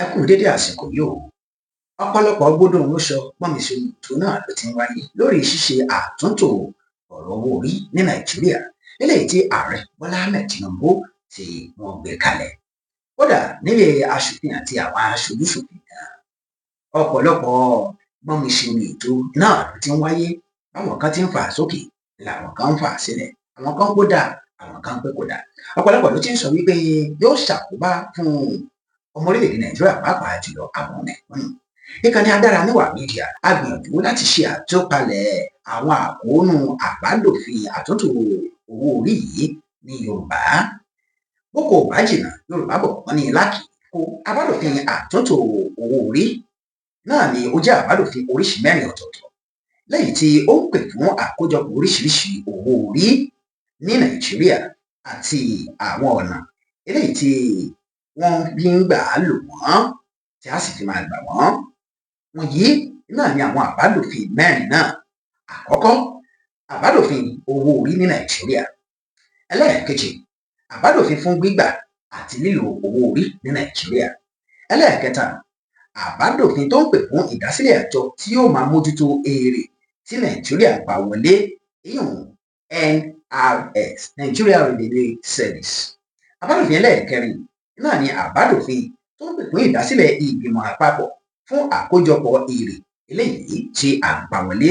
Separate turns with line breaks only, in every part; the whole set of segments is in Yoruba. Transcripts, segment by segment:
Ẹ kú dédé àsìkò yìí o. Ọ̀pọ̀lọpọ̀ gbólóhùnmúsọ gbọ́nmisíomi-òtó náà ló ti ń wáyé lórí ṣíṣe àtúntò ọ̀rọ̀ owó orí ní Nàìjíríà eléyìí tí Ààrẹ Bọ́lá Ahmed Tinubu tí wọ́n gbé kalẹ̀. Kódà nílé aṣòfin àti àwọn aṣojú-ṣòfin gan. Ọ̀pọ̀lọpọ̀ gbọ́nmisíomi-òtó náà ló ti ń wáyé. Àwọn kan ti ń fà á sókè, làwọn kan ń fà á sílẹ̀. Àwọn kan pé ó dáa, àwọn kan pé kò dáa. Ọ̀pọ̀lọpọ̀ ló ti ń sọ wípé yóò ṣàkóbá fún ọmọ orílẹ̀-èdè Nàìjíríà pàápàá jùlọ àwọn mẹ̀kúnnù. Ìkànnì Adáramẹ́wà Mídíà á gbìyànjú láti ṣe àtúpalẹ̀ àwọn àkóónú àbádòfin àtúntò owó orí yìí ní Yorùbá. Bó kò bá jìnnà, Yorùbá bọ̀ wọ́n ní ilá kì í kó. Àbádòfin àtúntò owó orí náà ni ó jẹ́ àbádòfin oríṣi mẹ́rin ọ̀tọ̀ọ̀tọ̀ lẹ́yìn tí ó ń pè fún àkójọpọ̀ oríṣiríṣi owó orí ní Nàìjíríà àti àwọn ọ̀nà eléyìí tí wọ́n fi ń gbà á lò wọ́n tí a sì fi máa gbà wọ́n. Wọ̀nyí náà ni àwọn àbádòfin mẹ́rin náà. Àkọ́kọ́, àbádòfin owó orí ní Nàìjíríà. Ẹlẹ́ẹ̀kejì, àbádòfin fún gbígbà àti lílo owó orí ní Nàìjíríà. Ẹlẹ́ẹ̀kẹta, àbádòfin tó ń pè fún ìdásílẹ̀ àjọ tí yóò máa mójútó èrè tí Nàìjíríà pa wọlé, ìyún NRS, Nigeria Revenue Service. Àbádòfin ẹlẹ́ẹ̀kẹrin náà ni àbádòfin tó ń pè fún ìdásílẹ̀ ìgbìmọ̀ àpapọ̀ fún àkójọpọ̀ èrè eléyìí tí à ń pa wọlé.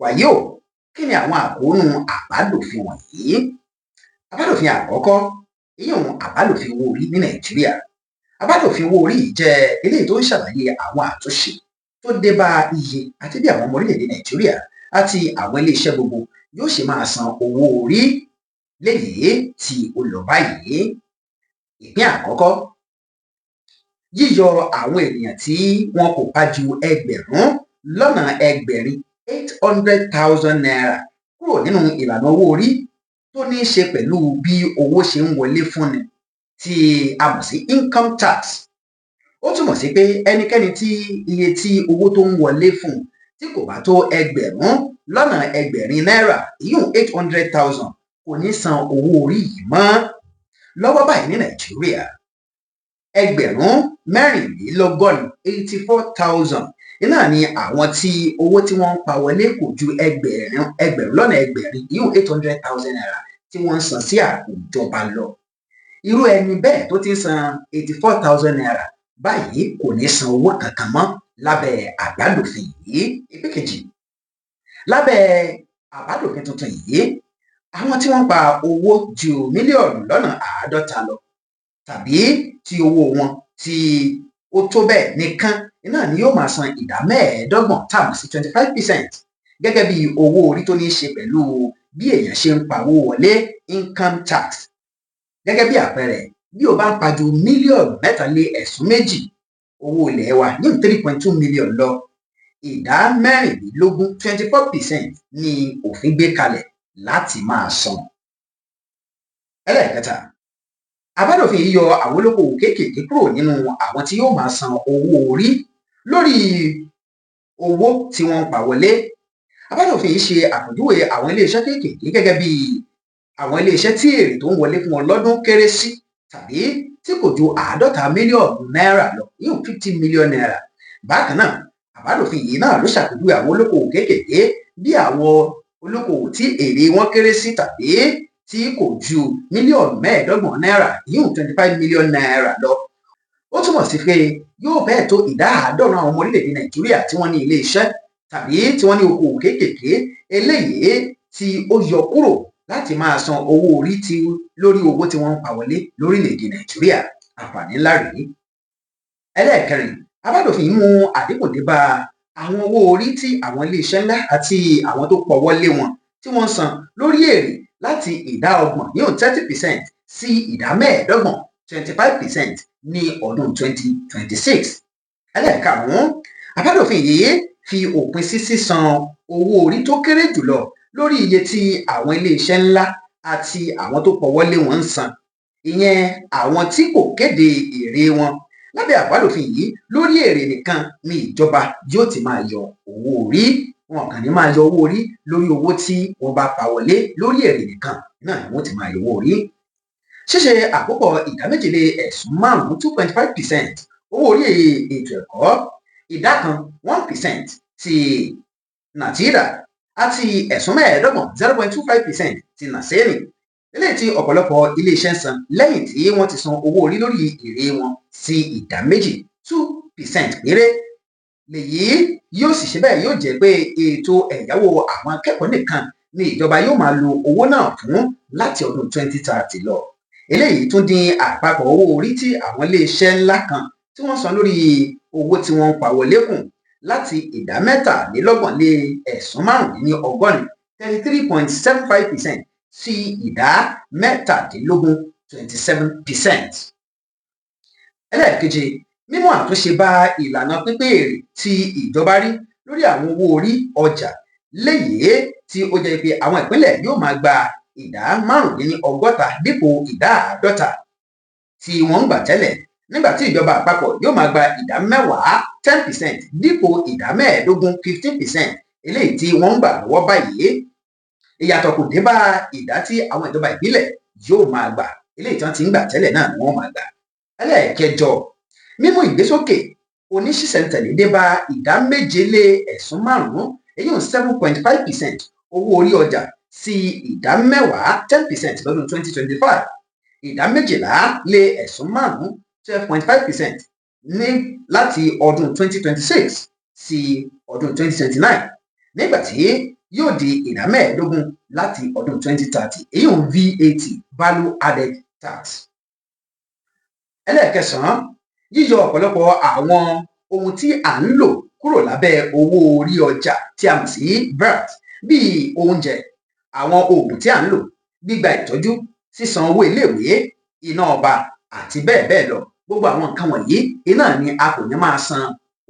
Wàyí o, kí ni àwọn àkóónú àbádòfin wọ̀nyí? Àbádòfin àkọ́kọ́, ìyún àbádòfin owó orí ní Nàìjíríà. Àbádòfin owó orí jẹ́ eléyìí tó ń ṣàlàyé àwọn àtúnṣe tó dé bá iye àti bí àwọn ọmọ orílẹ̀-èdè Nàìjíríà àti àwọn iléeṣẹ́ gbogbo yóò ṣe máa san owó orí léyìí tí ó lọ báyìí. Ìpín àkọ́kọ́, yíyọ àwọn ènìyàn tí wọn kò pa ju ẹgbẹ̀rún lọ́nà ẹgbẹ̀rin 800,000 naira kúrò nínú ìlànà owó orí tó ní í ṣe pẹ̀lú bí owó ṣe ń wọlé fúnni tí a mọ̀ sí income tax. Ó túmọ̀ sí pé ẹnikẹ́ni tí iye tí owó tó ń wọlé fún tí kò bá tó ẹgbẹ̀rún lọ́nà ẹgbẹ̀rin náírà, ìyún 800,000, kò ní san owó orí yìí mọ́. Lọ́wọ́ báyìí ní Nàìjíríà, ẹgbẹ̀rún mẹ́rìnlélọ́gọ́rin 84,000 náà ni àwọn tí owó tí wọ́n ń pa wọlé kò ju ẹgbẹ̀rún lọ́nà ẹgbẹ̀rin, ìyún 800,000 naira tí wọ́n ń san sí àpò ìjọba lọ. Irú ẹni bẹ́ẹ̀ tó ti ń san 84,000 naira báyìí kò ní san owó kankan mọ́ lábẹ́ àbádòfin yìí. Ìpín kejì, lábẹ́ àbádòfin tuntun yìí, àwọn tí wọ́n pa owó ju mílíọ̀nù lọ́nà 50 lọ tàbí tí owó wọn tí ó tó bẹ́ẹ̀ nìkan náà ni yóò máa san ìdá mẹ́ẹ̀ẹ́dọ́gbọ̀n tàbí sí 25% gẹ́gẹ́ bí owó orí tó ní í ṣe pẹ̀lú bí èèyàn ṣe ń pawó wọlé, income tax. Gẹ́gẹ́ bí àpẹẹrẹ, bí o bá ń pa ju mílíọ̀nù 3.2 owó ilẹ̀ wa ní 3.2 million lọ, ìdá mẹ́rìnlélógún 24% ni òfin gbé kalẹ̀ láti máa san. Ẹlẹ́ẹ̀kẹta, àbádòfin yíyọ àwọn olókoòwò kéékèèké kúrò nínú àwọn tí yóò máa san owó orí lórí owó tí wọ́n ń pa wọlé. Àbádòfin yìí ṣe àpèjúwe àwọn iléeṣẹ́ kéékèèké gẹ́gẹ́ bí àwọn iléeṣẹ́ tí èrè tó ń wọlé fún wọn lọ́dún kéré sí tàbí tí kò ju 50 mílíọ̀nù náírà lọ, ìyún 50 million naira. Bákan náà, àbádòfin yìí náà ló ṣàpèjúwe àwọn olókoòwò kéékèèké bí àwọn olókoòwò tí èrè wọn kéré sí tàbí tí kò ju mílíọ̀nù 25 náírà, ìyún 25 million naira lọ. Ó túmọ̀ sí pé yóò bẹ́ẹ̀ tó ìdá 50 àwọn ọmọ orílẹ̀-èdè Nàìjíríà tí wọ́n ní ilé-iṣẹ́ tàbí tí wọ́n ní okòwò kéékèèké eléyìí tí ó yọ kúrò láti máa san owó orí lórí owó tí wọ́n ń pa wọlé lórílẹ̀-èdè Nàìjíríà. Àǹfààní ńlá rèé. Ẹlẹ́ẹ̀kẹrin, àbádòfin mú àdínkù dé bá àwọn owó orí tí àwọn iléeṣẹ́ ńlá àti àwọn tó pọwọ́ lé wọn tí wọ́n ń san lórí èrè láti ìdá 30%, yóò 30% sí ìdá 25%, 25% ní ọdún 2026. Ẹlẹ́ẹ̀karùn-ún, àbádòfin yìí fi òpin sí sísan owó orí tó kéré jùlọ lórí iye tí àwọn iléeṣẹ́ ńlá àti àwọn tó pọwọ́ lé wọn ń san, ìyẹn àwọn tí kò kéde èrè wọn. Lábẹ́ àbádòfin yìí, lórí èrè nìkan ni ìjọba yóò ti máa yọ owó orí. Wọn kàn ní máa yọ owó orí lórí owó tí wọ́n bá pa wọlé, lórí èrè nìkan náà ni wọ́n ti máa yọ owó orí. Ṣíṣe àkópọ̀ ìdá méjìlé ẹ̀sùn 5 2.5% owó orí ètò ẹ̀kọ́ ìdá kan 1% ti nàìjíríà àti ẹ̀sùn mẹ́ẹ̀ẹ́dọ́gbọ̀n 0.25% ti nàṣẹ́rì eléyìí tí ọ̀pọ̀lọpọ̀ iléeṣẹ́ ń san lẹ́yìn tí wọ́n ti san owó orí lórí èrè wọn sí ìdá méjì 2% péré. lèyí yóò sì ṣe bẹ́ẹ̀ yóò jẹ́ pé ètò ẹ̀yáwó àwọn akẹ́kọ̀ọ́ nìkan ni ìjọba yóò máa lo owó náà fún láti ọdún 2030 lọ. eléyìí tún dín àpapọ̀ owó orí tí àwọn iléeṣẹ́ ńlá kan tí wọ́n san lórí owó tí wọ́n ń pa wọlé kù láti ìdá mẹ́tàlélọ́gbọ̀n lé ẹ̀sùn márùndínlọ́gọ́rin 33.75% sí ìdá mẹ́tàdínlógún 27%. ẹlẹ́ẹ̀keje, mímú àtúnṣe bá ìlànà pípín èrè tí ìjọba rí lórí àwọn owó orí ọjà léyìí tí ó jẹ́ pé àwọn ìpínlẹ̀ yóò máa gba ìdá márùndínlọ́gọ́ta dípò ìdá àádọ́ta tí wọ́n ń gbà tẹ́lẹ̀, nígbà tí ìjọba àpapọ̀ yóò máa gba ìdá mẹ́wàá 10% dípò ìdá mẹ́ẹ̀ẹ́dógún 15% eléyìí tí wọ́n ń gbà lọ́wọ́ báyìí. ìyàtọ̀ kò dé bá ìdá tí àwọn ìjọba ìbílẹ̀ yóò máa gbà eléyìí tí wọ́n ti ń gbà tẹ́lẹ̀ náà ni wọ́n máa gbà. ẹlẹ́ẹ̀kẹjọ, mímú ìgbésókè oníṣísẹ̀ntẹ̀lé dé bá ìdá méje lé ẹ̀sùn márùn-ún èyí 7.5% owó orí ọjà sí ìdá mẹ́wàá 10% lọ́dún 2025, ìdá méjìlá lé ẹ̀sùn márùn-ún 12.5% ní láti ọdún 2026 sí ọdún 2029, nígbà tí yóò di ìdá mẹ́ẹ̀ẹ́dógún láti ọdún 2030 èyí VAT value added tax. ẹlẹ́ẹ̀kẹsàn-án, yíyọ ọ̀pọ̀lọpọ̀ àwọn ohun tí à ń lò kúrò lábẹ́ owó orí ọjà tí a mọ̀ sí VAT bíi oúnjẹ, àwọn oògùn tí à ń lò, gbígba ìtọ́jú, sísan owó iléèwé, iná ọba àti bẹ́ẹ̀ bẹ́ẹ̀ lọ. gbogbo àwọn nǹkan wọ̀nyí iná ni a kò ní máa san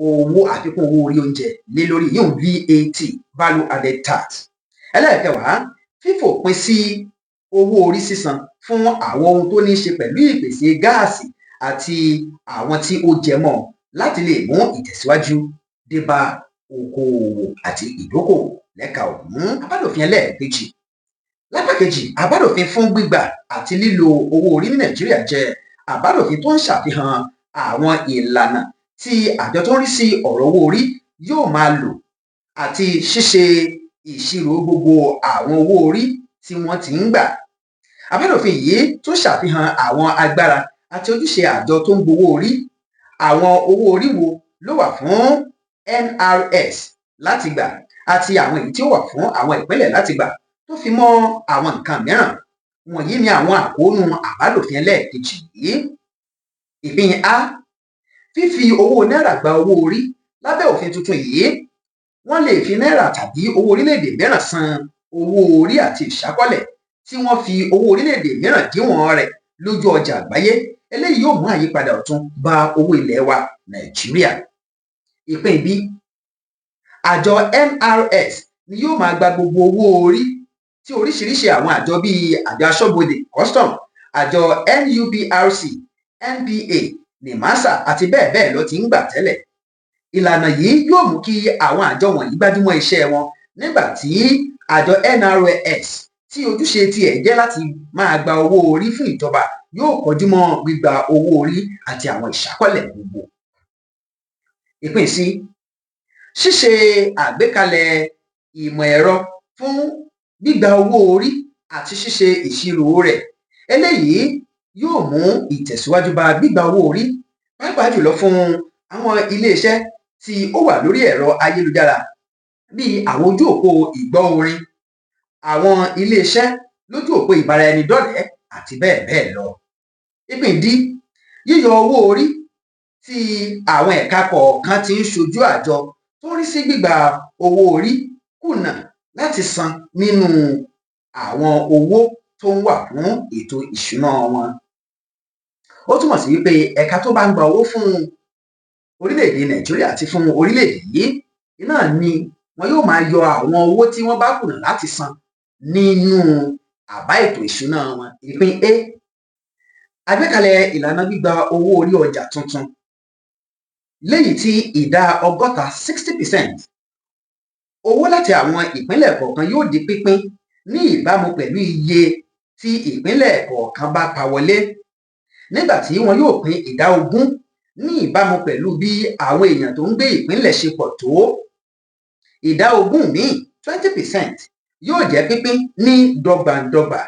owó àfikún owó orí oúnjẹ lé lórí yóò VAT value added tax. ẹlẹ́ẹ̀kẹwàá, fífòpin sí owó orí sísan fún àwọn ohun tó ní í ṣe pẹ̀lú ìpèsè gáàsì àti àwọn tí ó jẹ mọ́ láti lè mú ìtẹ̀síwájú dé bá okòòwò àti ìdókòwò lẹ́ka ọ̀hún. àbádòfin ẹlẹ́ẹ̀kejì, lápá kejì àbádòfin fún gbígbà àti lílo owó orí ní nàìjíríà jẹ́ àbádòfin tó ń ṣàfihàn àwọn ìlànà tí àjọ tó ń rí sí ọ̀rọ̀ owó orí yóò máa lò àti ṣíṣe ìṣirò gbogbo àwọn owó orí tí wọ́n ti ń gbà. àbádòfin yìí tún ṣàfihàn àwọn agbára àti ojúṣe àjọ tó ń gbowó orí, àwọn owó orí wo ló wà fún NRS láti gbà àti àwọn èyí tí ó wà fún àwọn ìpínlẹ̀ láti gbà tó fi mọ́ àwọn nǹkan mìíràn. wọ̀nyí ni àwọn àkóónú àbádòfin ẹlẹ́ẹ̀kejì yìí. ìpín A, fífi owó náírà gba owó orí. lábẹ́ òfin tuntun yìí, wọ́n lè fi náírà tàbí owó orílẹ̀-èdè mìíràn san owó orí àti ìṣákọ́lẹ̀ tí wọ́n fi owó orílẹ̀-èdè mìíràn díwọ̀n rẹ̀ lójú ọjà àgbáyé. eléyìí yóò mú àyípadà ọ̀tun bá owó ilẹ̀ wa nàìjíríà. ìpín B, àjọ NRS ni yóò máa gba gbogbo owó orí tí oríṣiríṣi àwọn àjọ bíi àjọ aṣọ́bodè custom, àjọ NUPRC, NPA, NIMASA àti bẹ́ẹ̀ bẹ́ẹ̀ lọ ti ń gbà tẹ́lẹ̀. ìlànà yìí yóò mú kí àwọn àjọ wọ̀nyí gbájúmọ́ iṣẹ́ wọn, nígbà tí àjọ NRS tí ojúṣe tiẹ̀ jẹ́ láti máa gba owó orí fún ìjọba yóò kọjú mọ́ gbígba owó orí àti àwọn ìṣákọ́lẹ̀ gbogbo. ìpín C, ṣíṣe àgbékalẹ̀ ìmọ̀ ẹ̀rọ fún gbígba owó orí àti ṣíṣe ìṣirò rẹ̀. eléyìí yóò mú ìtẹ̀síwájú bá gbígba owó orí, pàápàá jùlọ fún àwọn iléeṣẹ́ tí ó wà lórí ẹ̀rọ ayélujára bíi àwọn ojú òpó ìgbọ́ orin, àwọn iléeṣẹ́ lójú òpó ìbáraẹnidọ́rẹ̀ẹ́ àti bẹ́ẹ̀ bẹ́ẹ̀ lọ. ìpín D, yíyọ owó orí tí àwọn ẹ̀ka kọ̀ọ̀kan ti ń ṣojú àjọ tó ń rí sí gbígba owó orí kùnà láti san nínú àwọn owó tó ń wà fún ètò ìṣúná wọn. ó túmọ̀ sí wípé ẹ̀ka tó bá ń gba owó fún orílẹ̀-èdè nàìjíríà àti fún orílẹ̀-èdè yìí náà ni wọn yóò máa yọ àwọn owó tí wọ́n bá kùnà láti san nínú àbá ètò ìṣúná wọn. ìpín A, àgbékalẹ̀ ìlànà gbígba owó orí ọjà tuntun léyìí tí ìdá 60% owó láti àwọn ìpínlẹ̀ kọ̀ọ̀kan yóò di pínpín ní ìbámu pẹ̀lú iye tí ìpínlẹ̀ kọ̀ọ̀kan bá pa wọlé, nígbà tí wọn yóò pín ìdá 20 ní ìbámu pẹ̀lú bí àwọn èèyàn tó ń gbé ìpínlẹ̀ ṣe pọ̀ tó. Ìdá ogún míì 20% yóò jẹ́ pínpín ní dọ́gbandọ́gba.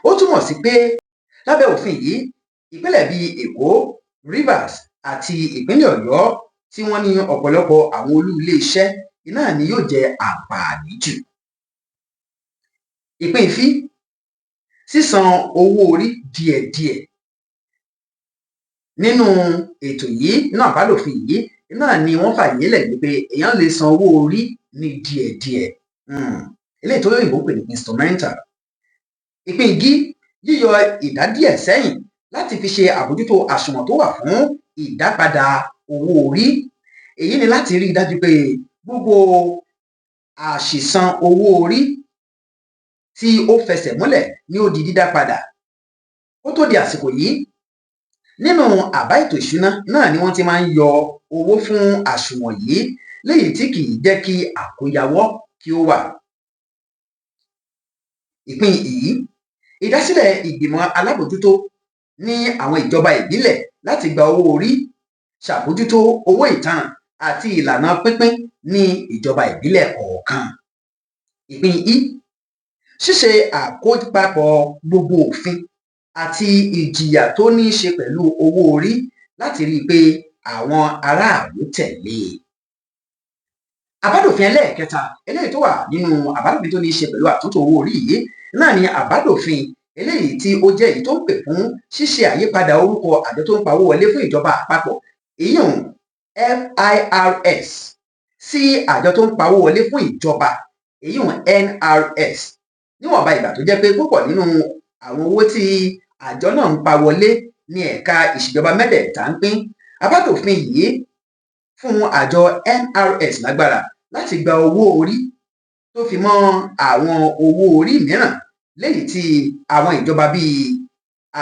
Ó túmọ̀ sí pé lábẹ́ òfin yìí, ìpínlẹ̀ bíi Èkó, Rivers àti ìpínlẹ̀ Ọ̀yọ́ tí wọ́n ní ọ̀pọ̀lọpọ̀ àwọn olú ilé iṣẹ́ náà ni yóò jẹ àǹfààní jù. Ìpín fí sísan owó orí díẹ̀díẹ̀. Nínú ètò yìí, nínú àbádòfin yìí náà ni wọ́n fàyè lẹ̀ wípé èèyàn lè san owó orí ní díẹ̀díẹ̀. Eléyìí tó lóyìnbó pè ní instrumental. Ìpín gí yíyọ ìdá díẹ̀ sẹ́yìn láti fi ṣe àbójútó àsùnwọ̀n tó wà fún ìdápadà owó orí. Èyí ni láti rí i dájú pé gbogbo àṣìsan owó orí tí ó fẹsẹ̀ múlẹ̀ ní ó di dídá padà. Ó tó di àsìkò yìí, nínú àbá ètò ìṣúná náà ni wọ́n ti máa ń yọ owó fún àsùnwọ̀n yìí, léyìí tí kì í jẹ́ kí àkóyawọ́ kí ó wà. Ìpín yìí, ìdásílẹ̀ ìgbìmọ̀ alábòójútó ní àwọn ìjọba ìbílẹ̀ láti gba owó orí, ṣàbójútó owó ìtanràn àti ìlànà pínpín ní ìjọba ìbílẹ̀ kọ̀ọ̀kan. Ìpín I, ṣíṣe àkópapọ̀ gbogbo òfin àti ìjìyà tó ní í ṣe pẹ̀lú owó orí láti rí i pé àwọn aráàlú tẹ̀lé. Àbádòfin ẹlẹ́ẹ̀kẹta eléyìí tó wà nínú àbádòfin tó ní í ṣe pẹ̀lú àtúntò owó orí yìí náà ni àbádòfin eléyìí tí ó jẹ́ èyí tó ń pè fún ṣíṣe àyípadà orúkọ àjọ tó ń pawó wọlé fún ìjọba àpapọ̀, ìyún FIRS, sí àjọ tó ń pawó wọlé fún ìjọba, ìyún NRS. Níwọ̀nba ìgbà tó jẹ́ pé púpọ̀ nínú àwọn owó tí àjọ náà ń pa wọlé ní ẹ̀ka ìṣèjọba mẹ́tẹ̀ẹ̀ta ń pín, àbádòfin yìí fún àjọ NRS lágbára láti gba owó orí tó fi mọ́ àwọn owó orí mìíràn, léyìí tí àwọn ìjọba bíi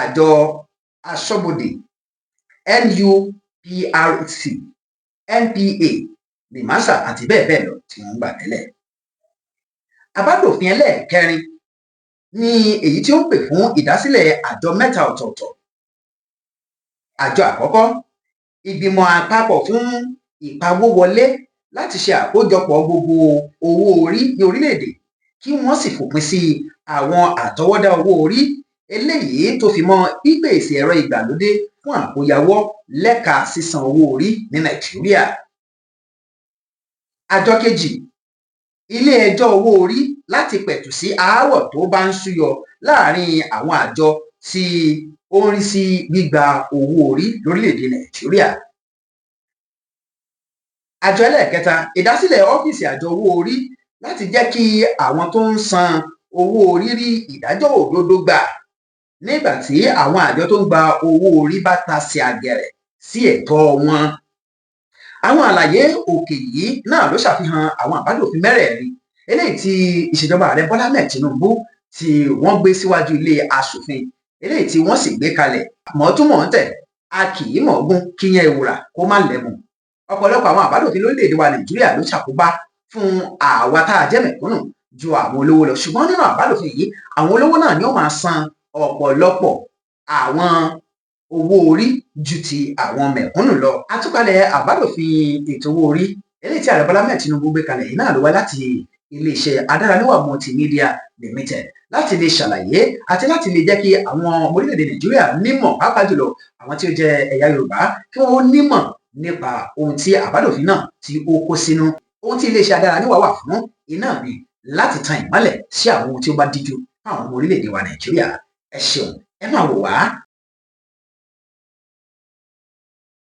àjọ aṣọ́bodè NUPRC, NPA, NIMASA àti bẹ́ẹ̀ bẹ́ẹ̀ lọ tí wọ́n ń gbà tẹ́lẹ̀. Àbádòfin ẹlẹ́ẹ̀kẹrin ni èyí tí ó ń pè fún ìdásílẹ̀ àjọ mẹ́ta ọ̀tọ̀ọ̀tọ̀. Àjọ àkọ́kọ́, ìgbìmọ̀ àpapọ̀ fún ìpawówọlé láti ṣe àkójọpọ̀ gbogbo owó orí ní orílẹ̀-èdè kí wọ́n sì fòpin sí àwọn àtọwọ́dá owó orí eléyìí tó fi mọ́ pípèsè ẹ̀rọ ìgbàlódé fún àkóyawọ́ lẹ́ka sísan owó orí ní Nàìjíríà. Àjọ kejì, ilé ẹjọ́ owó orí láti pẹ̀tù sí aáwọ̀ tó bá ń ṣúyọ láàárín àwọn àjọ tí ó ń rí sí gbígba owó orí lórílẹ̀-èdè Nàìjíríà. Àjọ ẹlẹ́ẹ̀kẹta, ìdásílẹ̀ ọ́fíìsì àjọ owó orí láti jẹ́ kí àwọn tó ń san owó orí rí ìdájọ́ òdodo gbà nígbà tí àwọn àjọ tó ń gba owó orí bá tasẹ̀ àgẹ̀rẹ̀ sí ẹ̀tọ́ wọn. Àwọn àlàyé òkè yìí náà ló ṣàfihàn àwọn àbádòfin mẹ́rẹ̀ẹ̀rin eléyìí tí ìṣèjọba ààrẹ Bọ́lá Ahmed Tinubu tí wọ́n gbé síwájú ilé aṣòfin, eléyìí tí wọ́n sì gbé kalẹ̀ mọ̀ọ́túnmọ̀ọ́tẹ̀, a kì í mọ̀ọ́gún kíyẹn ewùrà kó má lẹ́mu. Ọ̀pọ̀lọpọ̀ àwọn àbádòfin lórílẹ̀-èdè wa Nàìjíríà ló ṣàkóbá fún àwa tá a jẹ́ mẹ̀kúnnù ju àwọn olówó lọ, ṣùgbọ́n nínú àbádòfin yìí àwọn olówó náà ni ó máa san ọ̀pọ̀lọpọ̀ àwọn owó orí ju ti àwọn mẹ̀kúnnù lọ. Àtúpalẹ̀ àbádòfin ètò owó orí eléyìí tí ààrẹ Bọ́lá Ahmed Tinubu gbé kalẹ̀ yìí náà ló wá láti iléeṣẹ́ Adáraníwà Multimedia Limited láti lè ṣàlàyé àti láti lè jẹ́ kí àwọn ọmọ orílẹ̀-èdè Nàìjíríà nímọ̀, pàápàá jùlọ àwọn tí ó jẹ́ ẹ̀yà Yorùbá, kí wọ́n nímọ̀ nípa ohun tí àbádòfin náà tí ó kó sínú. Ohun tí iléeṣẹ́ Adáraníwà wà fún iná ni láti tan ìmọ́lẹ̀ sí àwọn ohun tí ó bá díjú fún àwọn ọmọ orílẹ̀-èdè wa Nàìjíríà. Ẹ ṣeun, ẹ máa wò wá.